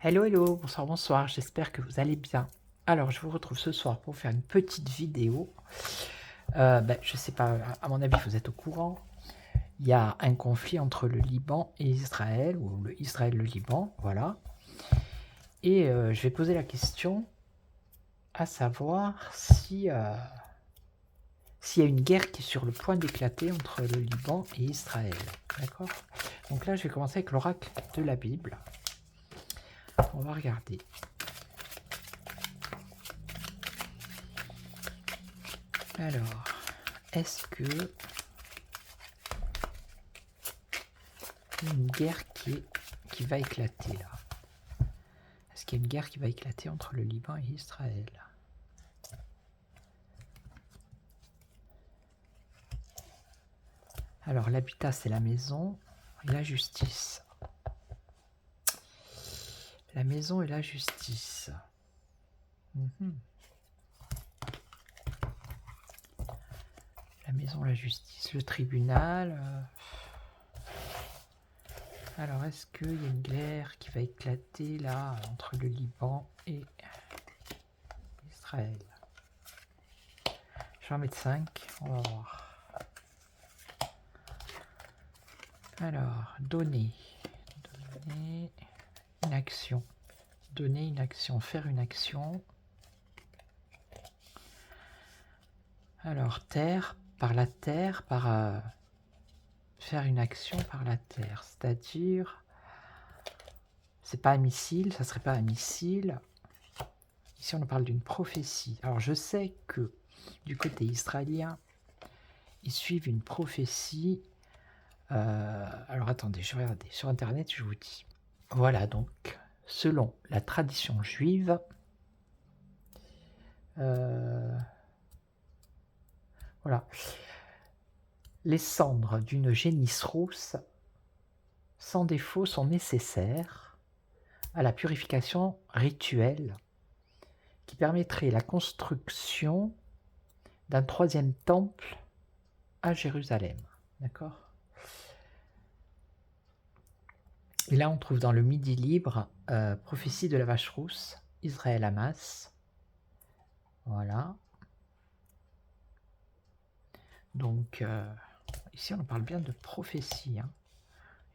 Hello, hello, bonsoir, bonsoir, j'espère que vous allez bien. Alors, je vous retrouve ce soir pour faire une petite vidéo. Je sais pas, à mon avis, vous êtes au courant. Il y a un conflit entre le Liban et Israël, ou Israël et le Liban, voilà. Et je vais poser la question, à savoir si s'il y a une guerre qui est sur le point d'éclater entre le Liban et Israël. D'accord? Donc là, je vais commencer avec l'oracle de la Bible. On va regarder. Alors, est-ce que une guerre qui va éclater là? Est-ce qu'il y a une guerre qui va éclater entre le Liban et Israël? Alors, l'habitat, c'est la maison et la justice. La maison et la justice. La maison, la justice, le tribunal. Alors, est-ce qu'il y a une guerre qui va éclater là entre le Liban et Israël? Je vais en mettre 5, on va voir. Alors, donner une action. Donner une action, faire une action. Alors, terre, par la terre, par faire une action par la terre, c'est-à-dire, c'est pas un missile, ça serait pas un missile. Ici, on nous parle d'une prophétie. Alors, je sais que du côté israélien, ils suivent une prophétie. Alors, attendez, je vais regarder sur Internet, je vous dis. Voilà, donc, selon la tradition juive, voilà, les cendres d'une génisse rousse sans défaut sont nécessaires à la purification rituelle qui permettrait la construction d'un 3e temple à Jérusalem. D'accord? Et là, on trouve dans le Midi libre, prophétie de la vache rousse, Israël-Hamas. Voilà. Donc, ici, on parle bien de prophétie. Hein.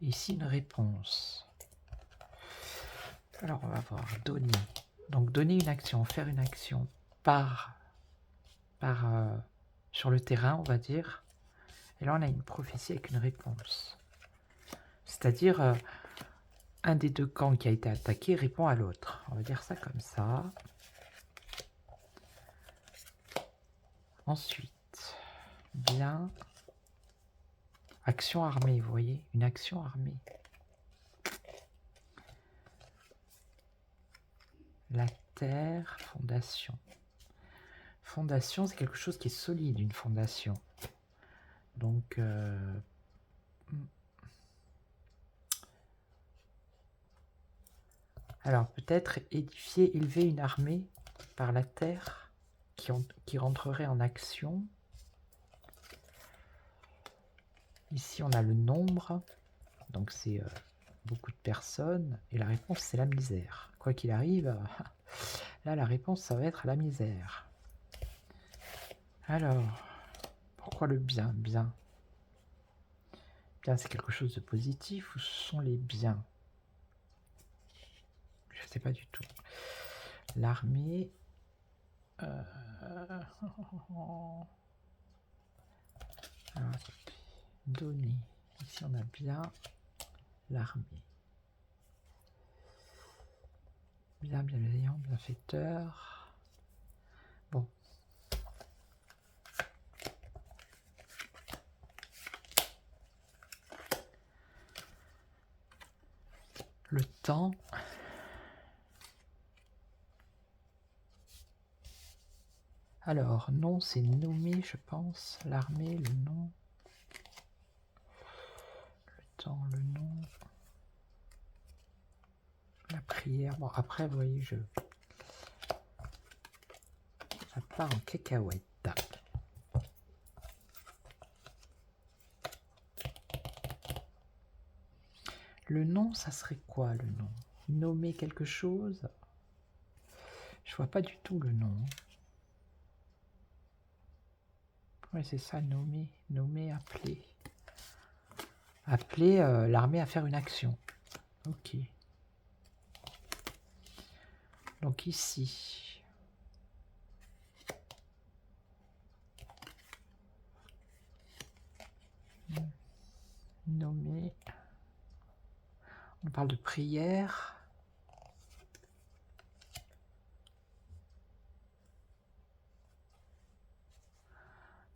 Ici, une réponse. Alors, on va voir. Donner. Donc, donner une action, faire une action sur le terrain, on va dire. Et là, on a une prophétie avec une réponse. C'est-à-dire, un des deux camps qui a été attaqué répond à l'autre. On va dire ça comme ça. Ensuite, bien. Action armée, vous voyez, une action armée. La terre, fondation. Fondation, c'est quelque chose qui est solide, une fondation. Donc, alors peut-être édifier, élever une armée par la terre qui rentrerait en action. Ici, on a le nombre, donc c'est beaucoup de personnes, et la réponse, c'est la misère. Quoi qu'il arrive, là, la réponse, ça va être la misère. Alors, pourquoi le bien? Bien, c'est quelque chose de positif ou ce sont les biens? Je ne sais pas du tout. L'armée... Alors, donner. Ici, on a bien l'armée. Bien bienveillant, bienfaiteur. Bon. Le temps. Alors, non, c'est nommer, je pense. L'armée, le nom. Le temps, le nom. La prière. Bon, après, vous voyez, ça part en cacahuète. Le nom, ça serait quoi, le nom? Nommer quelque chose. Je vois pas du tout le nom. Oui, c'est ça, nommer. Nommer, appeler. Appeler l'armée à faire une action. Ok. Donc ici. Nommer. On parle de prière.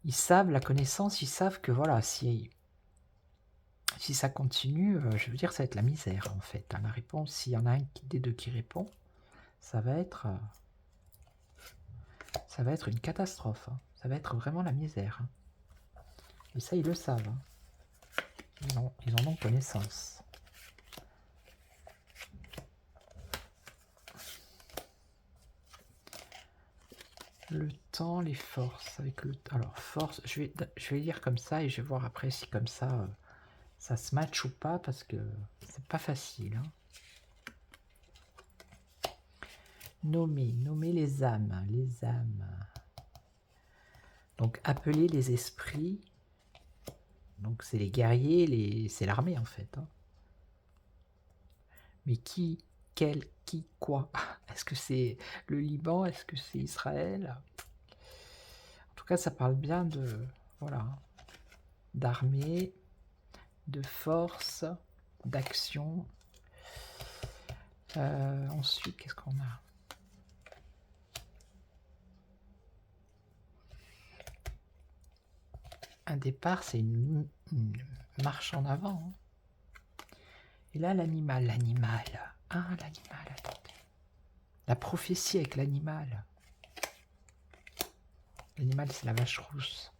Ils savent la connaissance, ils savent que voilà, si ça continue, je veux dire, ça va être la misère en fait. Hein, la réponse, s'il y en a un des deux qui répond, ça va être une catastrophe. Hein. Ça va être vraiment la misère. Hein. Et ça, ils le savent. Hein. Ils en ont connaissance. Le temps, les forces. Avec le... Alors, force, je vais lire comme ça et je vais voir après si comme ça, ça se match ou pas, parce que c'est pas facile. Hein. Nommer les âmes. Les âmes. Donc, appeler les esprits. Donc, c'est les guerriers, c'est l'armée en fait. Hein. Mais qui, quel, qui, quoi? Est-ce que c'est le Liban? Est-ce que c'est Israël? En tout cas, ça parle bien de, voilà, d'armée, de force, d'action. Ensuite, qu'est-ce qu'on a? Un départ, c'est une marche en avant. Hein. Et là, l'animal. Ah, l'animal, attendez. La prophétie avec l'animal. L'animal, c'est la vache rousse.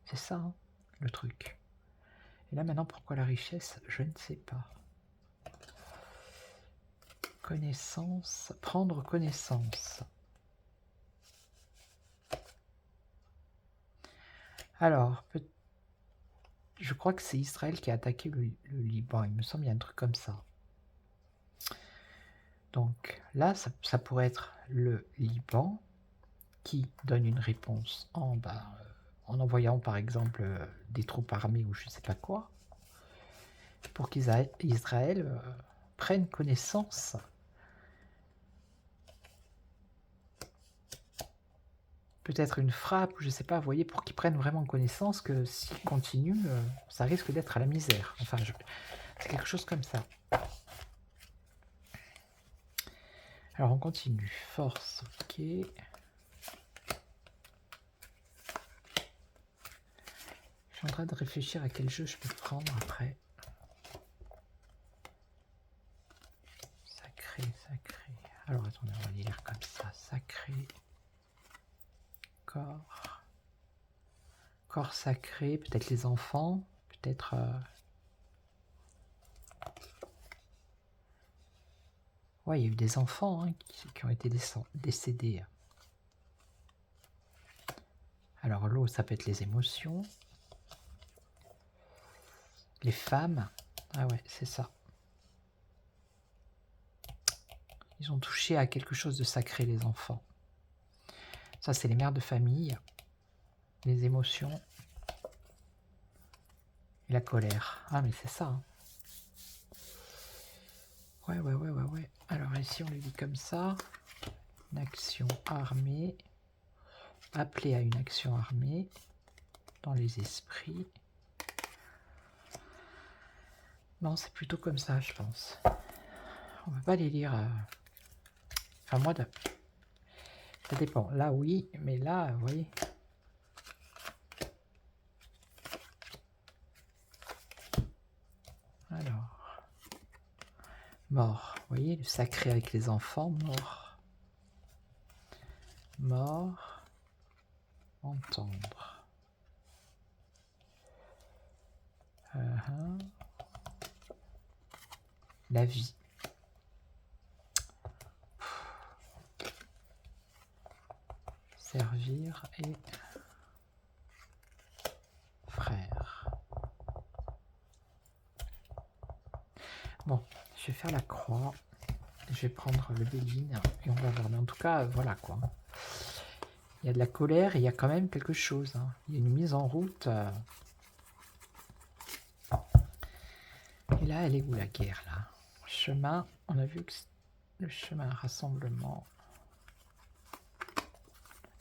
C'est ça, hein, le truc. Et là, maintenant, pourquoi la richesse? Je ne sais pas. Connaissance. Prendre connaissance. Alors, je crois que c'est Israël qui a attaqué le Liban. Il me semble qu'il y a un truc comme ça. Donc là, ça pourrait être le Liban qui donne une réponse en envoyant par exemple des troupes armées ou je ne sais pas quoi, pour qu'Israël prenne connaissance. Peut-être une frappe, ou je ne sais pas, vous voyez, pour qu'ils prennent vraiment connaissance que s'ils continuent, ça risque d'être à la misère. Enfin, c'est quelque chose comme ça. Alors on continue. Force, ok. Je suis en train de réfléchir à quel jeu je peux prendre après. Sacré. Alors attendez, on va les lire comme ça. Sacré. Corps sacré, peut-être les enfants, peut-être... Ouais, il y a eu des enfants hein, qui ont été décédés. Alors l'eau, ça peut être les émotions. Les femmes, ah ouais, c'est ça. Ils ont touché à quelque chose de sacré, les enfants. Ça, c'est les mères de famille, les émotions et la colère. Ah, mais c'est ça. Hein. Ouais. Alors ici, on le dit comme ça. Une action armée. Appeler à une action armée dans les esprits. Non, c'est plutôt comme ça, je pense. On ne peut pas les lire... Enfin, moi, ça dépend. Là, oui, mais là, vous voyez... Alors... Mort. Vous voyez, le sacré avec les enfants, mort. Mort. Entendre. La vie. Servir et frère. Bon, je vais faire la croix. Je vais prendre le Béline et on va voir. Mais en tout cas, voilà quoi. Il y a de la colère et il y a quand même quelque chose. Hein. Il y a une mise en route. Et là, elle est où la guerre là? Chemin, on a vu que le chemin rassemblement.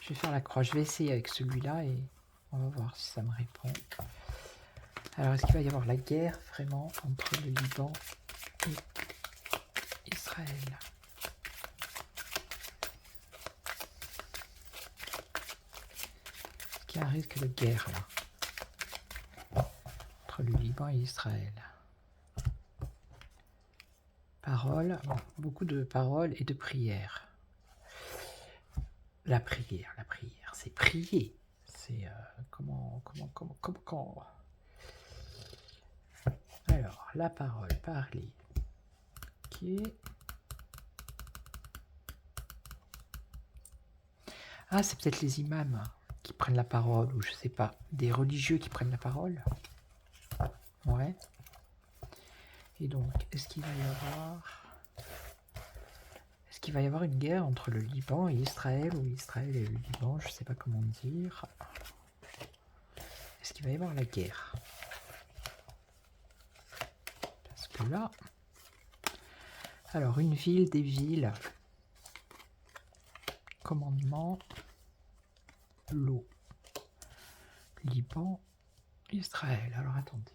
Je vais faire la croix. Je vais essayer avec celui-là et on va voir si ça me répond. Alors, est-ce qu'il va y avoir la guerre vraiment entre le Liban et Israël? Est-ce qu'il y a un risque de guerre là entre le Liban et Israël? Paroles, beaucoup de paroles et de prières. La prière, c'est prier. C'est comment. Alors, la parole, parler. Ok. Ah, c'est peut-être les imams qui prennent la parole, ou je sais pas, des religieux qui prennent la parole. Ouais. Et donc, est-ce qu'il va y avoir une guerre entre le Liban et Israël, ou Israël et le Liban, je sais pas comment dire. Est-ce qu'il va y avoir la guerre? Parce que là... Alors, une ville, des villes. Commandement. L'eau. Liban, Israël. Alors, attendez.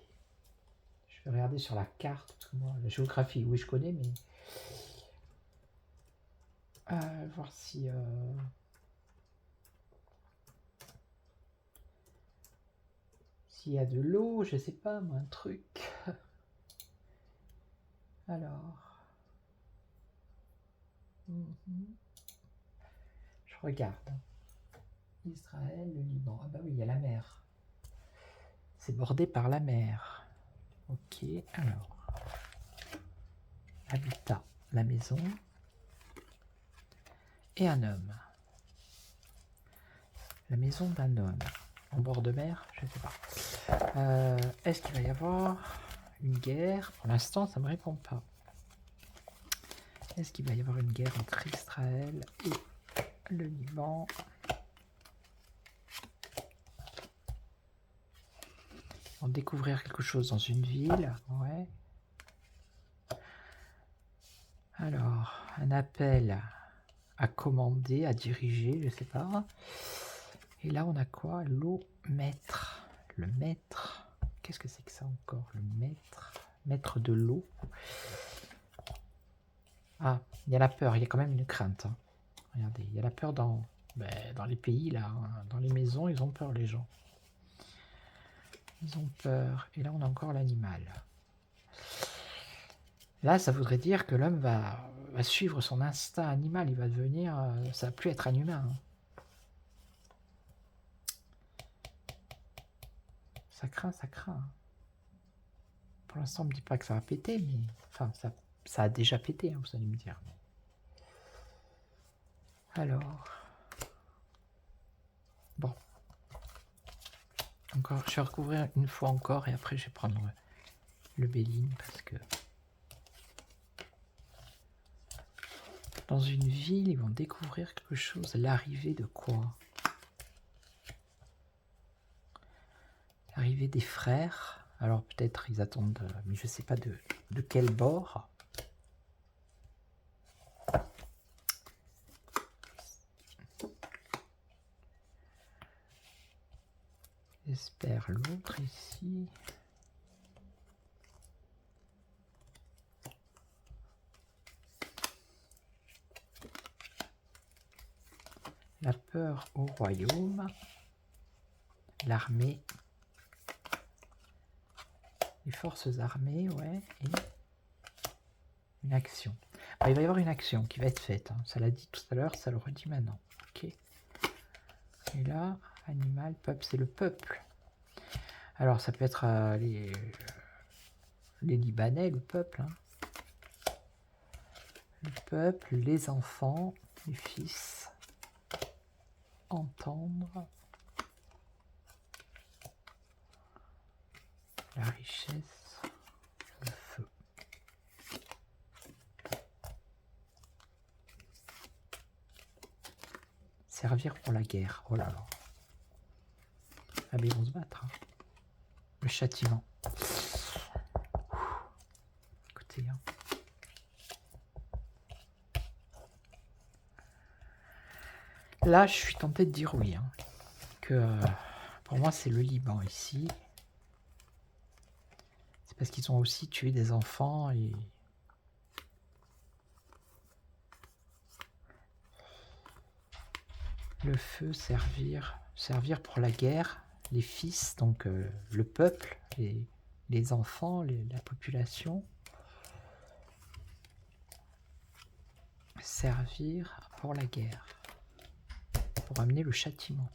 Je vais regarder sur la carte, parce que moi, la géographie, oui, je connais, mais... voir si... S'il y a de l'eau, je sais pas, moi, un truc. Alors... Je regarde. Israël, le Liban. Ah bah oui, il y a la mer. C'est bordé par la mer. Ok, alors. Habitat, la maison. Et un homme. La maison d'un homme. En bord de mer, je sais pas. Est-ce qu'il va y avoir une guerre? Pour l'instant, ça ne me répond pas. Est-ce qu'il va y avoir une guerre entre Israël et le Liban? On va découvrir quelque chose dans une ville. Ouais. Alors, un appel à commander, à diriger, je sais pas. Et là, on a quoi? L'eau maître. Le maître. Qu'est-ce que c'est que ça encore? Le maître. Maître de l'eau. Ah, il y a la peur, il y a quand même une crainte. Hein. Regardez, il y a la peur dans les pays, là. Hein. Dans les maisons, ils ont peur, les gens. Ils ont peur. Et là, on a encore l'animal. Là, ça voudrait dire que l'homme va suivre son instinct animal. Il va devenir... ça va plus être un humain. Hein. Ça craint, ça craint. Pour l'instant, on ne me dit pas que ça va péter, mais... Enfin, ça a déjà pété, hein, vous allez me dire. Alors... Bon. Encore, je vais recouvrir une fois encore, et après, je vais prendre le Béline, parce que... Dans une ville, ils vont découvrir quelque chose. L'arrivée de quoi? L'arrivée des frères. Alors peut-être ils attendent, mais je ne sais pas de quel bord. J'espère l'autre ici. La peur au royaume. L'armée. Les forces armées, ouais. Et une action. Bah, il va y avoir une action qui va être faite. Hein. Ça l'a dit tout à l'heure, ça le redit maintenant. Ok. Et là, animal, peuple, c'est le peuple. Alors ça peut être les Libanais, le peuple. Hein. Le peuple, les enfants, les fils. Entendre. La richesse, le feu. Servir pour la guerre. Oh là là. Ah mais ils vont se battre. Hein. Le châtiment. Écoutez. Hein. Là, je suis tenté de dire oui. Hein. Que pour moi, c'est le Liban ici. C'est parce qu'ils ont aussi tué des enfants et... Le feu, servir pour la guerre, les fils, donc le peuple, les enfants, la population. Servir pour la guerre, pour amener le châtiment.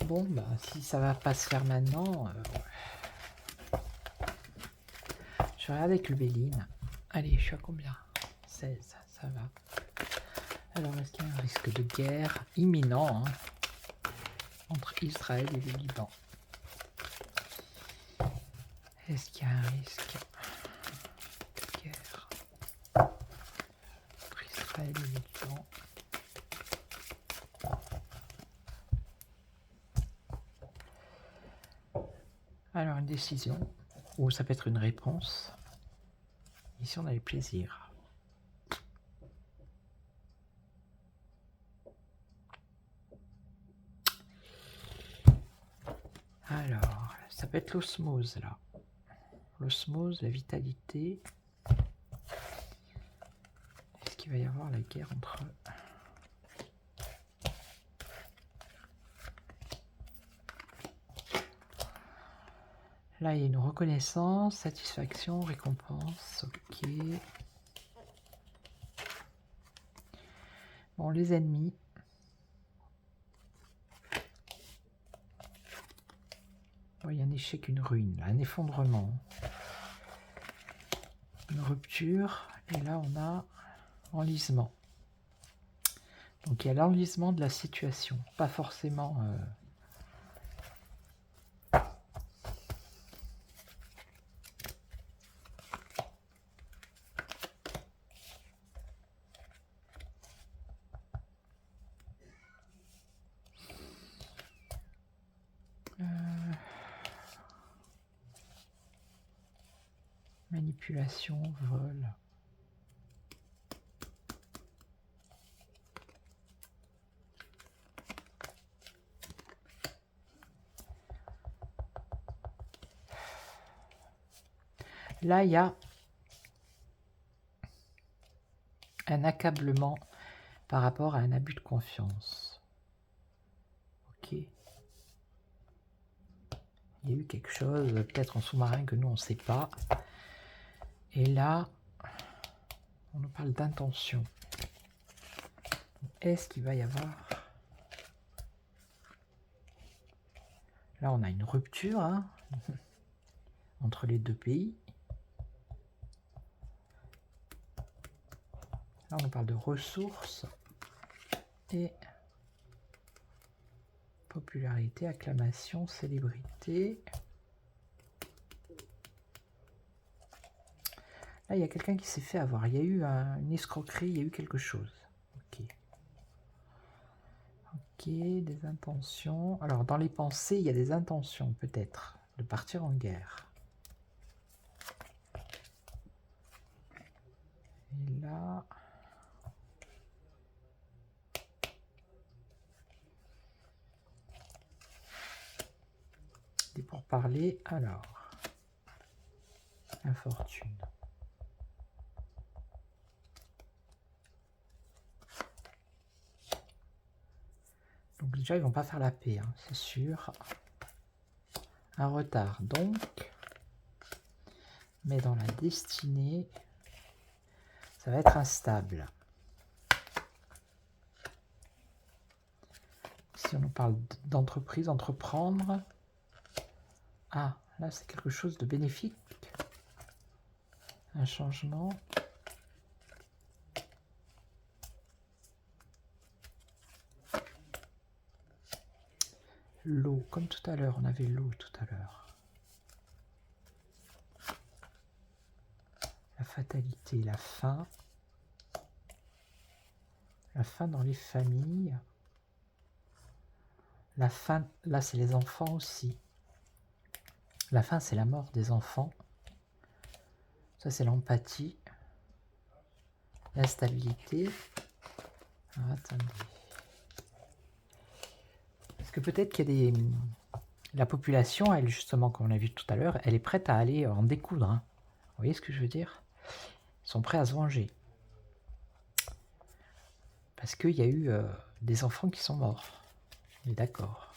Bon, bah, si ça va pas se faire maintenant, je regarde avec le Béline. Allez, je suis à combien? 16, ça va. Alors, est-ce qu'il y a un risque de guerre imminent hein, entre Israël et le Liban? Est-ce qu'il y a un risque de guerre entre Israël et le Liban? Alors, une décision, ou ça peut être une réponse. Ici, on a les plaisirs. Alors, ça peut être l'osmose, là. L'osmose, la vitalité. Est-ce qu'il va y avoir la guerre entre eux? Là, il y a une reconnaissance, satisfaction, récompense. Ok. Bon, les ennemis. Bon, il y a un échec, une ruine, là, un effondrement. Une rupture. Et là, on a enlisement. Donc, il y a l'enlisement de la situation. Pas forcément... manipulation, vol. Là, il y a un accablement par rapport à un abus de confiance. Ok. Il y a eu quelque chose, peut-être en sous-marin que nous, on ne sait pas. Et là, on nous parle d'intention. Est-ce qu'il va y avoir... Là, on a une rupture hein, entre les deux pays. Là, on parle de ressources et popularité, acclamation, célébrité. Là, il y a quelqu'un qui s'est fait avoir. Il y a eu une escroquerie, il y a eu quelque chose. Ok. Ok, des intentions. Alors, dans les pensées, il y a des intentions, peut-être, de partir en guerre. Et là... Et pour parler, alors... Infortune. Donc déjà, ils vont pas faire la paix, hein, c'est sûr. Un retard, donc. Mais dans la destinée, ça va être instable. Si on nous parle d'entreprise, entreprendre. Ah, là, c'est quelque chose de bénéfique. Un changement. L'eau, comme tout à l'heure, on avait l'eau tout à l'heure. La fatalité, la fin. La faim dans les familles. La faim, là, c'est les enfants aussi. La faim, c'est la mort des enfants. Ça, c'est l'empathie. L'instabilité. Alors, attendez. Parce que peut-être qu'il y a des... La population, elle, justement, comme on l'a vu tout à l'heure, elle est prête à aller en découdre. Hein. Vous voyez ce que je veux dire? Ils sont prêts à se venger. Parce qu'il y a eu des enfants qui sont morts. On est d'accord.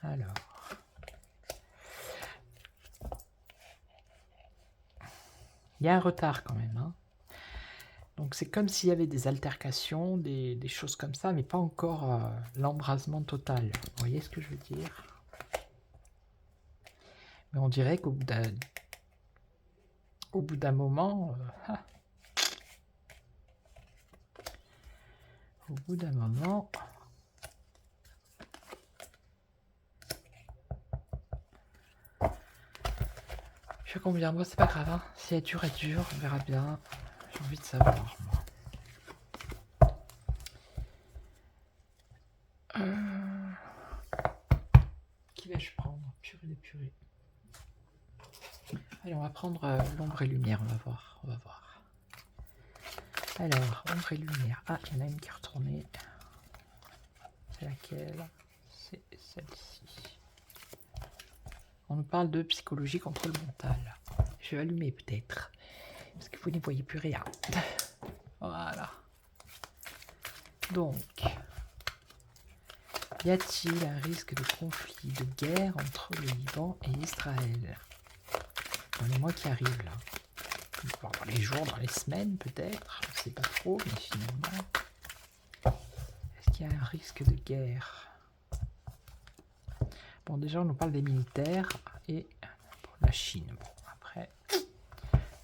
Alors. Il y a un retard quand même. Hein. Donc c'est comme s'il y avait des altercations, des choses comme ça, mais pas encore l'embrasement total. Vous voyez ce que je veux dire? Mais on dirait qu'au bout d'un moment... au bout d'un moment... Je sais combien, moi c'est pas grave, hein. Si elle dure, on verra bien. J'ai envie de savoir, moi. Qui vais-je prendre? Purée des purées. Allez, on va prendre l'ombre et lumière, on va voir. Alors, ombre et lumière. Ah, il y en a une qui est retournée. C'est laquelle? C'est celle-ci. On nous parle de psychologie contre le mental. Je vais allumer peut-être. Parce que vous n'y voyez plus rien. Voilà. Donc, y a-t-il un risque de conflit, de guerre entre le Liban et Israël dans les mois qui arrivent là? Dans les jours, dans les semaines peut-être, je ne sais pas trop, mais finalement, est-ce qu'il y a un risque de guerre? Bon, déjà on nous parle des militaires et la Chine. Bon, après,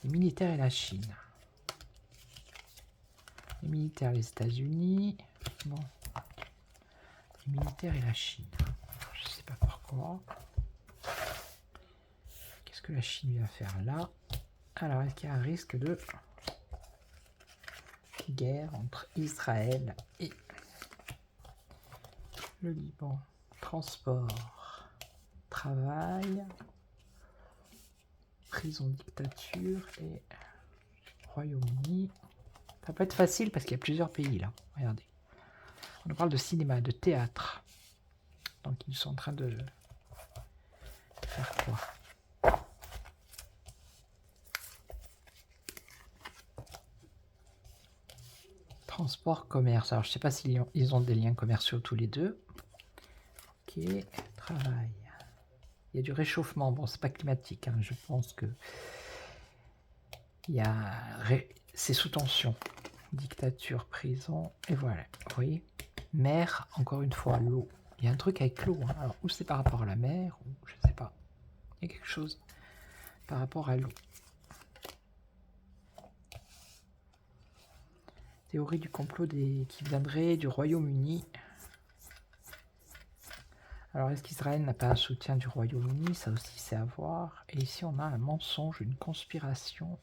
les militaires et la Chine. Les militaires, les États-Unis. Bon, les militaires et la Chine. Je ne sais pas pourquoi. Qu'est-ce que la Chine va faire là? Alors, est-ce qu'il y a un risque de guerre entre Israël et le Liban? Transport, travail, prison, dictature et Royaume-Uni. Ça peut être facile parce qu'il y a plusieurs pays là. Regardez. On nous parle de cinéma, de théâtre. Donc ils sont en train de faire quoi? Transport, commerce. Alors je sais pas s'ils ont des liens commerciaux tous les deux. Ok, travail. Il y a du réchauffement. Bon, c'est pas climatique. Hein. Je pense que c'est sous tension. Dictature, prison, et voilà. Vous voyez? Mer, encore une fois, l'eau. Il y a un truc avec l'eau. Hein. Alors, ou c'est par rapport à la mer, ou je sais pas. Il y a quelque chose par rapport à l'eau. Théorie du complot qui viendrait du Royaume-Uni. Alors, est-ce qu'Israël n'a pas un soutien du Royaume-Uni? Ça aussi, c'est à voir. Et ici, on a un mensonge, une conspiration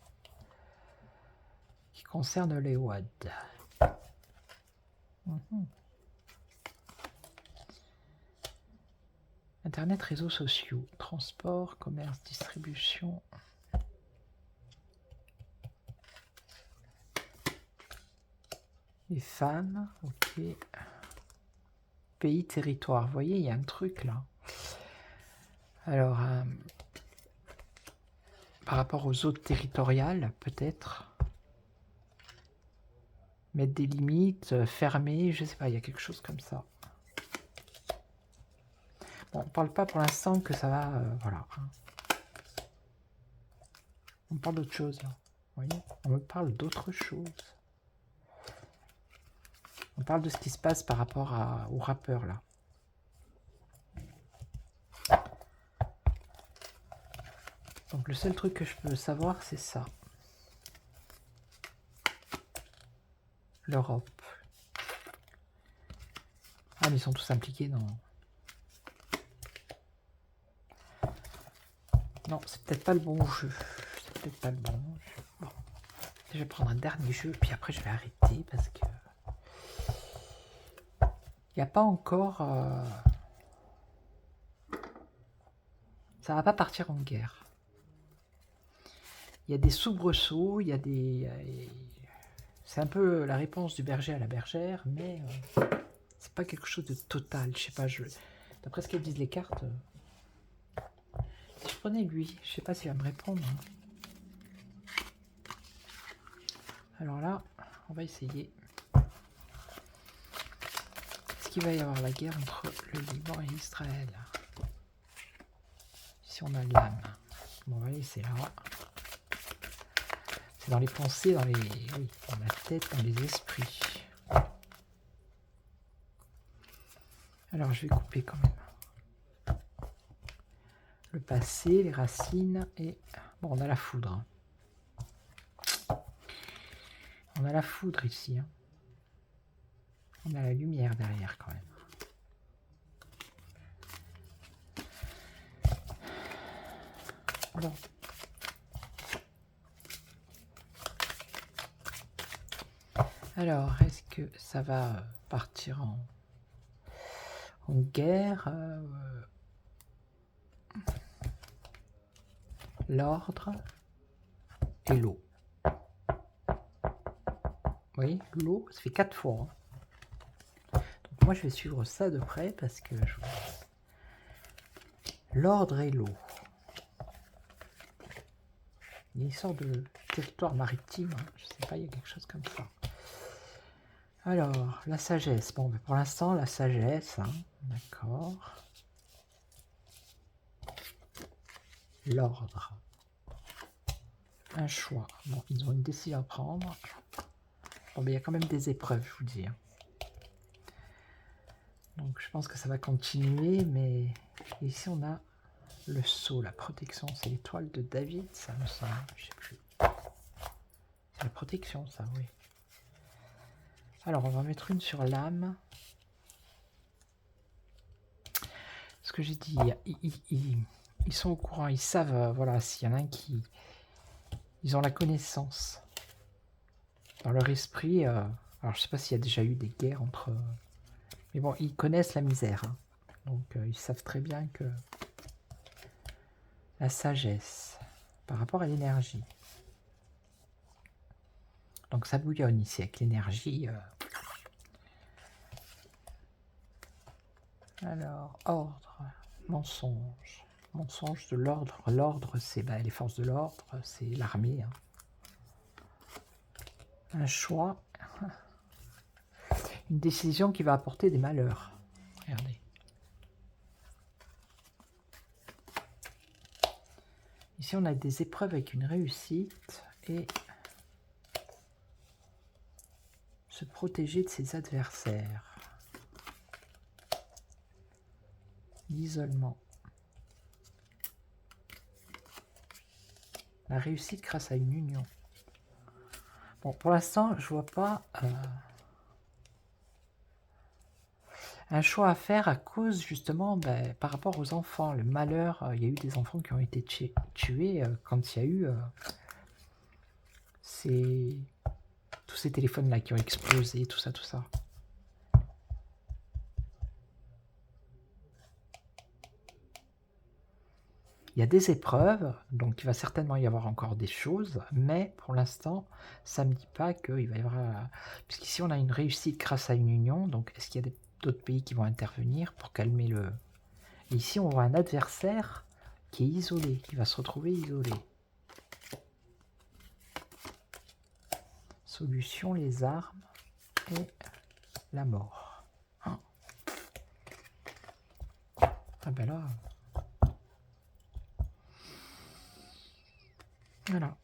qui concerne les WAD. Internet, réseaux sociaux, transport, commerce, distribution. Les femmes, ok. Pays, territoire. Vous voyez, il y a un truc là. Alors, par rapport aux eaux territoriales, peut-être. Mettre des limites, fermer, je sais pas, il y a quelque chose comme ça. Bon, on parle pas pour l'instant que ça va, voilà. On parle d'autre chose là. Vous voyez, on me parle d'autre chose. On parle de ce qui se passe par rapport aux rappeurs là. Donc le seul truc que je peux savoir, c'est ça. L'Europe. Ah, mais ils sont tous impliqués dans... Non, c'est peut-être pas le bon jeu. C'est peut-être pas le bon. Bon. Je vais prendre un dernier jeu, puis après je vais arrêter parce que il n'y a pas encore... Ça va pas partir en guerre. Il y a des soubresauts, il y a des... C'est un peu la réponse du berger à la bergère, mais c'est pas quelque chose de total. Je sais pas, d'après ce qu'elles disent les cartes, si je prenais lui, je sais pas s'il va me répondre. Alors là, on va essayer. Est-ce qu'il va y avoir la guerre entre le Liban et Israël? Ici on a l'âme. Bon, on va laisser là. C'est dans les pensées, dans la tête, dans les esprits. Alors je vais couper quand même. Le passé, les racines et... Bon, on a la foudre. On a la foudre ici. Hein. On a la lumière derrière quand même. Bon. Alors, est-ce que ça va partir en guerre l'ordre et l'eau. Vous voyez, l'eau, ça fait 4 fois. Hein. Donc moi, je vais suivre ça de près parce que l'ordre et l'eau. Il y a une sorte de territoire maritime, hein. Je sais pas, il y a quelque chose comme ça. Alors, la sagesse. Bon, pour l'instant, la sagesse, hein. D'accord. L'ordre. Un choix. Bon, ils ont une décision à prendre. Bon, mais il y a quand même des épreuves, je vous dis. Hein. Donc, je pense que ça va continuer, mais ici, on a le sceau, la protection. C'est l'étoile de David, ça me semble. Je sais plus. C'est la protection, ça, oui. Alors, on va mettre une sur l'âme. Ce que j'ai dit, ils sont au courant, ils savent, voilà, s'il y en a un qui... Ils ont la connaissance. Dans leur esprit, alors je sais pas s'il y a déjà eu des guerres entre... mais bon, ils connaissent la misère. Hein. Donc, ils savent très bien que... La sagesse, par rapport à l'énergie. Donc, ça bouillonne ici avec l'énergie. Alors, ordre, mensonge. Mensonge de l'ordre. L'ordre, c'est les forces de l'ordre, c'est l'armée. Hein. Un choix. Une décision qui va apporter des malheurs. Regardez. Ici, on a des épreuves avec une réussite et se protéger de ses adversaires. L'isolement. La réussite grâce à une union. Bon, pour l'instant, je vois pas un choix à faire à cause, justement, par rapport aux enfants. Le malheur, il y a eu des enfants qui ont été tués quand il y a eu tous ces téléphones-là qui ont explosé, tout ça, tout ça. Il y a des épreuves, donc il va certainement y avoir encore des choses, mais pour l'instant, ça ne me dit pas qu'il va y avoir... Puisqu'ici, on a une réussite grâce à une union, donc est-ce qu'il y a d'autres pays qui vont intervenir pour calmer le... Et ici, on voit un adversaire qui est isolé, qui va se retrouver isolé. Solution, les armes et la mort. Ah ben là... Voilà.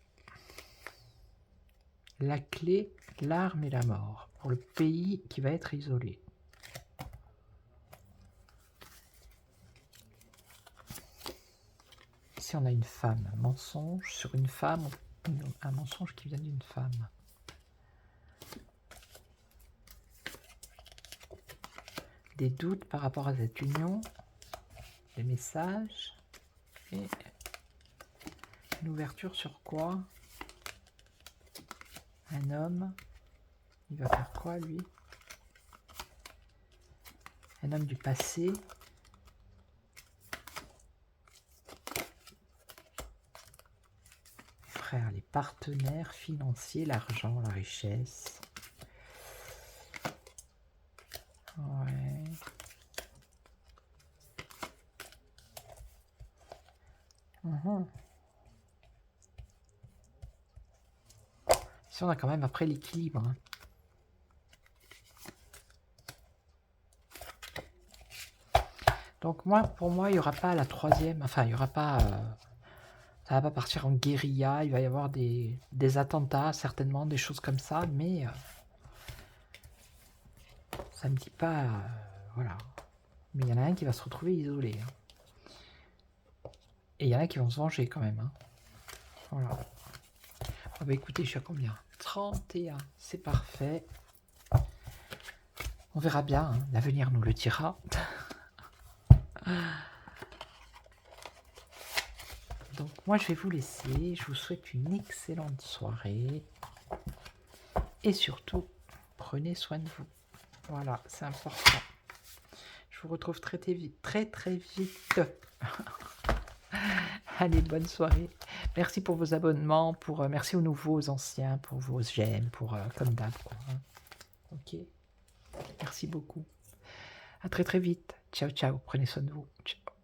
La clé, l'arme et la mort. Pour le pays qui va être isolé. Ici, on a une femme. Mensonge sur une femme. Un mensonge qui vient d'une femme. Des doutes par rapport à cette union. Des messages. Et Une ouverture sur quoi? Un homme. Il va faire quoi, lui? Un homme du passé. Frère, les partenaires financiers, l'argent, la richesse. Ouais. Si on a quand même après l'équilibre. Hein. Donc moi, pour moi, il n'y aura pas la troisième. Enfin, il n'y aura pas. Ça va pas partir en guérilla. Il va y avoir des attentats, certainement, des choses comme ça. Mais ça me dit pas. Voilà. Mais il y en a un qui va se retrouver isolé. Hein. Et il y en a qui vont se venger quand même. Hein. Voilà. Ah bah écoutez, je suis à combien? 31. C'est parfait. On verra bien. Hein. L'avenir nous le dira. Donc moi je vais vous laisser, je vous souhaite une excellente soirée et surtout prenez soin de vous. Voilà, c'est important. Je vous retrouve très vite, très vite. Allez, bonne soirée. Merci pour vos abonnements, merci aux nouveaux, aux anciens, pour vos j'aime, comme d'hab. Hein. Ok. Merci beaucoup. À très vite. Ciao, ciao. Prenez soin de vous. Ciao.